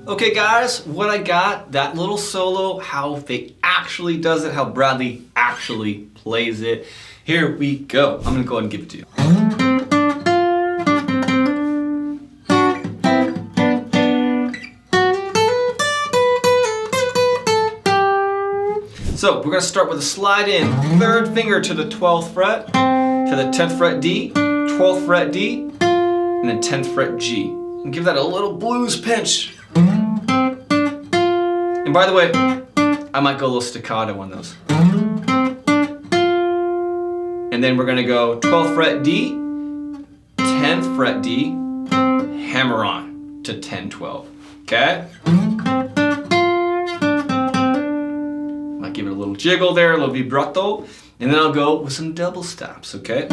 Okay guys, what I got, that little solo, how they actually does it, how Bradley actually plays it. Here we go. I'm gonna go ahead and give it to you. So we're gonna start with a slide in, third finger to the 12th fret, to the 10th fret D, 12th fret D, and then 10th fret G. And give that a little blues pinch. And by the way, I might go a little staccato on those. And then we're gonna go 12th fret D, 10th fret D, hammer on to 10, 12, okay? Might give it a little jiggle there, a little vibrato, and then I'll go with some double stops, okay?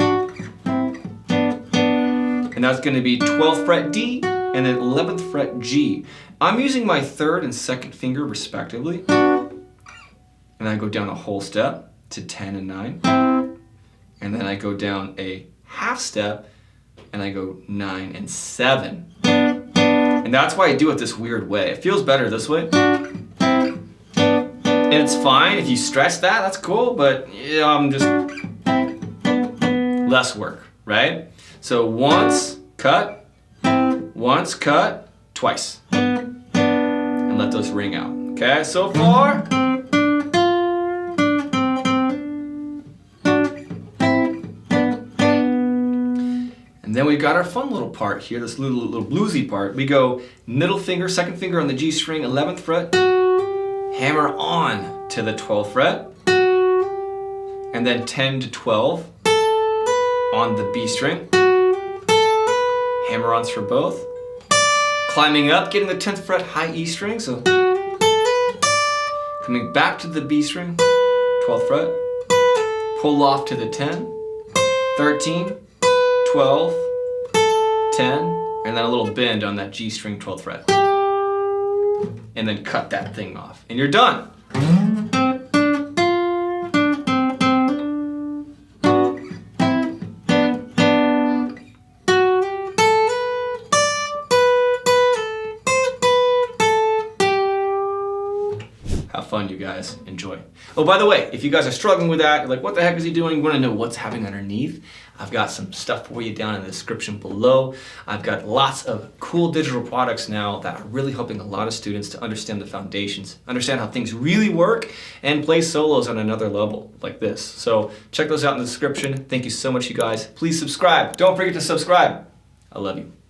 And that's gonna be 12th fret D, and then 11th fret G. I'm using my third and second finger respectively. And I go down a whole step to 10 and 9. And then I go down a half step and I go 9 and 7. And that's why I do it this weird way. It feels better this way. And it's fine if you stretch that, that's cool, but yeah, I'm just less work, right? So once, cut, twice. And let those ring out. Okay, so far. And then we've got our fun little part here, this little bluesy part. We go middle finger, second finger on the G string, 11th fret, hammer on to the 12th fret, and then 10 to 12 on the B string. Hammer-ons for both. Climbing up, getting the 10th fret high E string, so coming back to the B string, 12th fret, pull off to the 10, 13, 12, 10, and then a little bend on that G string 12th fret. And then cut that thing off, and you're done. Have fun, you guys. Enjoy. Oh, by the way, if you guys are struggling with that, you're like, what the heck is he doing? You want to know what's happening underneath? I've got some stuff for you down in the description below. I've got lots of cool digital products now that are really helping a lot of students to understand the foundations, understand how things really work, and play solos on another level like this. So check those out in the description. Thank you so much, you guys. Please subscribe. Don't forget to subscribe. I love you.